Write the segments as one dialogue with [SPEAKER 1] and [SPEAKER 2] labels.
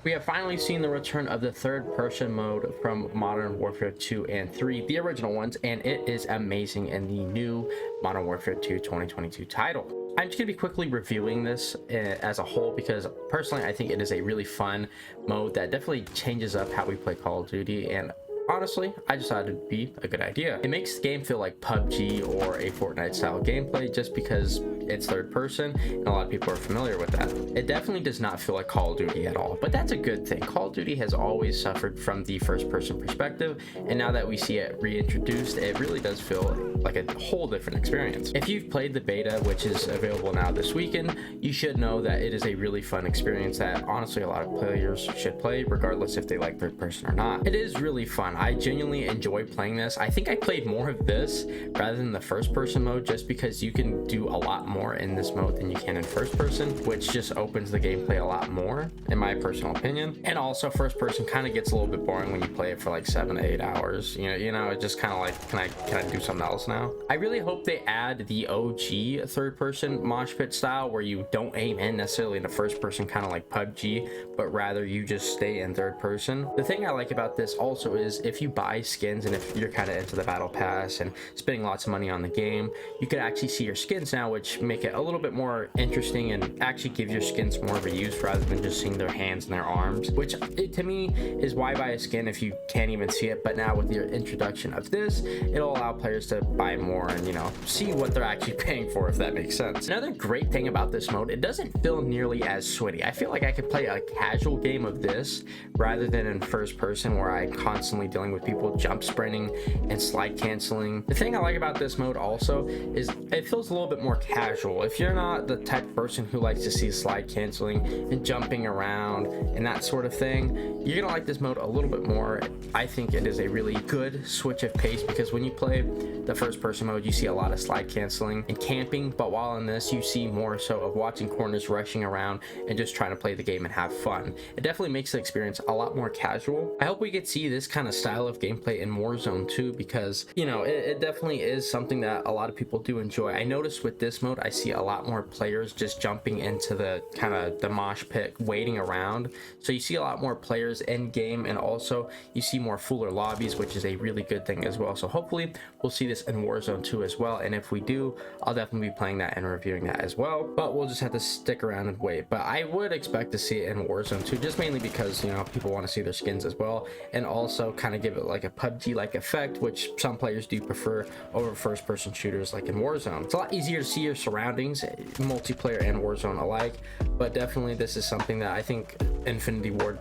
[SPEAKER 1] We have finally seen the return of the third person mode from Modern Warfare 2 and 3, the original ones, and it is amazing in the new Modern Warfare 2 2022 title. I'm just going to be quickly reviewing this as a whole because personally I think it is a really fun mode that definitely changes up how we play Call of Duty, and honestly, I just thought it'd be a good idea. It makes the game feel like PUBG or a Fortnite style gameplay just because it's third person and a lot of people are familiar with that. It definitely does not feel like Call of Duty at all, but that's a good thing. Call of Duty has always suffered from the first person perspective, and now that we see it reintroduced, it really does feel like a whole different experience. If you've played the beta, which is available now this weekend, you should know that it is a really fun experience that honestly a lot of players should play regardless if they like third person or not. It is really fun. I genuinely enjoy playing this. I think I played more of this rather than the first person mode just because you can do a lot more in this mode than you can in first person, which just opens the gameplay a lot more in my personal opinion. And also first person kind of gets a little bit boring when you play it for like 7 to 8 hours. You know, it just kind of like, can I do something else now? I really hope they add the OG third person mosh pit style where you don't aim in necessarily in the first person, kind of like PUBG, but rather you just stay in third person. The thing I like about this also is if you buy skins and if you're kind of into the battle pass and spending lots of money on the game, you can actually see your skins now, which make it a little bit more interesting and actually give your skins more of a use rather than just seeing their hands and their arms, which to me is why buy a skin if you can't even see it. But now with the introduction of this, it'll allow players to buy more and, you know, see what they're actually paying for, if that makes sense. Another great thing about this mode, it doesn't feel nearly as sweaty. I feel like I could play a casual game of this rather than in first person where I constantly dealing with people jump sprinting and slide canceling. The thing I like about this mode also is it feels a little bit more casual. If you're not the type of person who likes to see slide canceling and jumping around and that sort of thing, you're gonna like this mode a little bit more. I think it is a really good switch of pace because when you play the first person mode, you see a lot of slide canceling and camping, but while in this you see more so of watching corners, rushing around, and just trying to play the game and have fun. It definitely makes the experience a lot more casual. I hope we get to see this kind of style of gameplay in Warzone too, because you know it definitely is something that a lot of people do enjoy. I noticed with this mode I see a lot more players just jumping into the kind of the mosh pit, waiting around, so you see a lot more players in game, and also you see more fuller lobbies, which is a really good thing as well. So hopefully we'll see this in Warzone 2 as well, and if we do, I'll definitely be playing that and reviewing that as well, but we'll just have to stick around and wait. But I would expect to see it in Warzone 2, just mainly because, you know, people want to see their skins as well, and also kind of give it like a PUBG like effect, which some players do prefer over first person shooters like in Warzone. It's a lot easier to see your surroundings, multiplayer and Warzone alike, but definitely this is something that I think Infinity Ward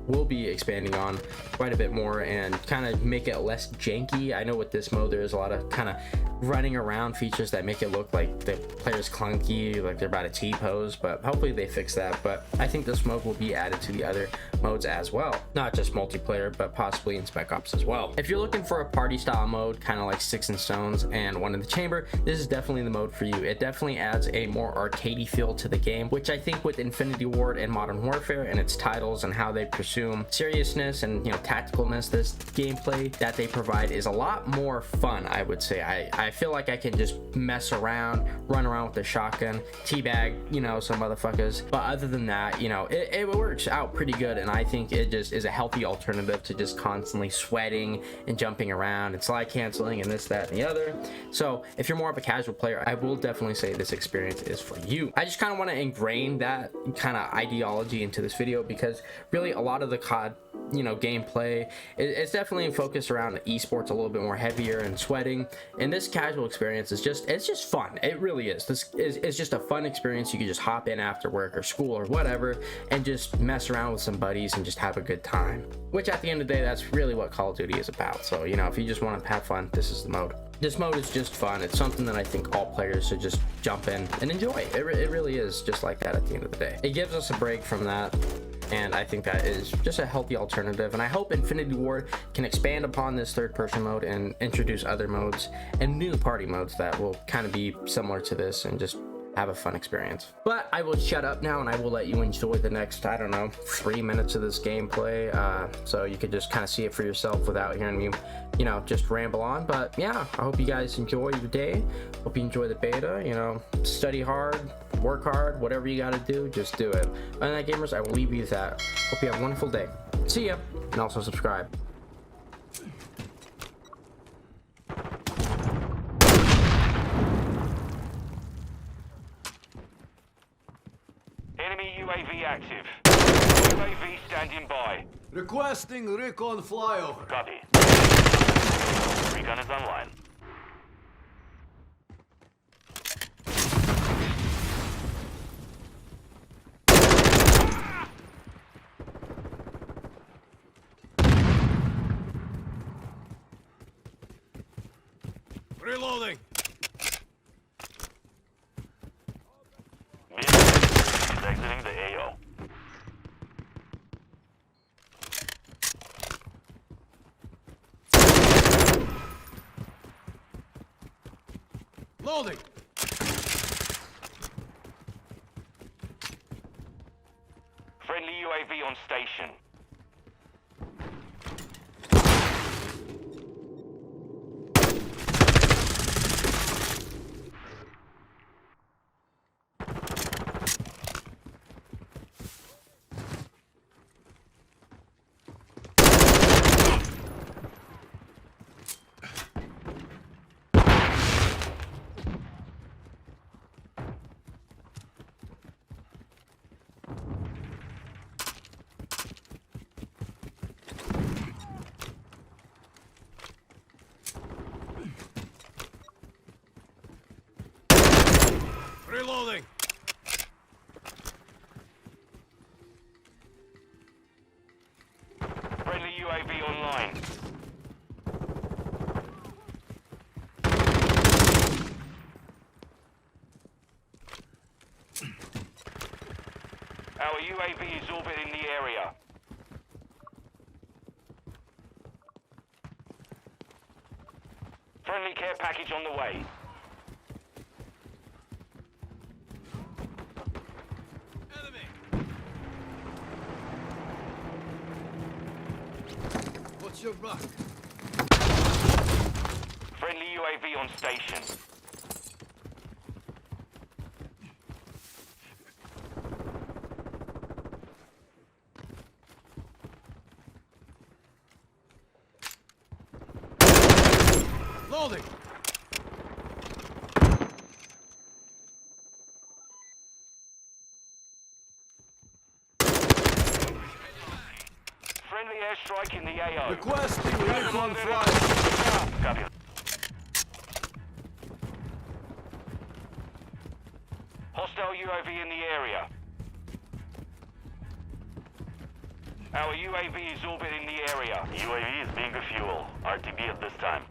[SPEAKER 1] will be expanding on quite a bit more and kind of make it less janky. I know with this mode there is a lot of kind of running around features that make it look like the player's clunky, like they're about to T-pose, but hopefully they fix that. But I think this mode will be added to the other modes as well, not just multiplayer but possibly in Spec Ops as well. If you're looking for a party style mode, kind of like Sticks and Stones and One in the Chamber, this is definitely the mode for you. It definitely adds a more arcadey feel to the game, which I think with Infinity Ward and Modern Warfare and its titles and how they presume seriousness and, you know, tacticalness, this gameplay that they provide is a lot more fun. I would say I feel like I can just mess around, run around with the shotgun, teabag, you know, some motherfuckers, but other than that, you know, it works out pretty good, and I think it just is a healthy alternative to just constantly sweating and jumping around and slide canceling and this, that, and the other. So if you're more of a casual player, I will definitely say this experience is for you. I just kind of want to ingrain that kind of ideology into this video because really a lot of the COD, you know, gameplay, it's definitely focused around esports a little bit more heavier and sweating, and this casual experience is just, it's just fun. It really is. This is just a fun experience. You can just hop in after work or school or whatever and just mess around with some buddies and just have a good time, which at the end of the day, that's really what Call of Duty is about. So, you know, if you just want to have fun, this is the mode. This mode is just fun. It's something that I think all players should just jump in and enjoy. It really is just like that at the end of the day. It gives us a break from that, and I think that is just a healthy alternative, and I hope Infinity Ward can expand upon this third person mode and introduce other modes and new party modes that will kind of be similar to this and just have a fun experience. But I will shut up now and I will let you enjoy the next, I don't know, 3 minutes of this gameplay, so you could just kind of see it for yourself without hearing me, you know, just ramble on. But yeah, I hope you guys enjoy your day. Hope you enjoy the beta, you know, study hard, work hard, whatever you got to do, just do it. Other than that, gamers, I will leave you with that. Hope you have a wonderful day. See ya, and also subscribe.
[SPEAKER 2] Enemy UAV active. UAV standing by.
[SPEAKER 3] Requesting recon flyover.
[SPEAKER 2] Copy. Recon is online.
[SPEAKER 3] Reloading.
[SPEAKER 2] Mid is exiting the AO.
[SPEAKER 3] Loading.
[SPEAKER 2] Friendly UAV on station.
[SPEAKER 3] Reloading.
[SPEAKER 2] Friendly UAV online. Our UAV is orbiting the area. Friendly care package on the way.
[SPEAKER 3] Enemy. What's your back?
[SPEAKER 2] Friendly UAV on station.
[SPEAKER 3] Loading.
[SPEAKER 2] Friendly airstrike in the AO.
[SPEAKER 3] Requesting recon flyover.
[SPEAKER 2] Copy. Hostile UAV in the area. Our UAV is orbiting the area. UAV is being a fuel. RTB at this time.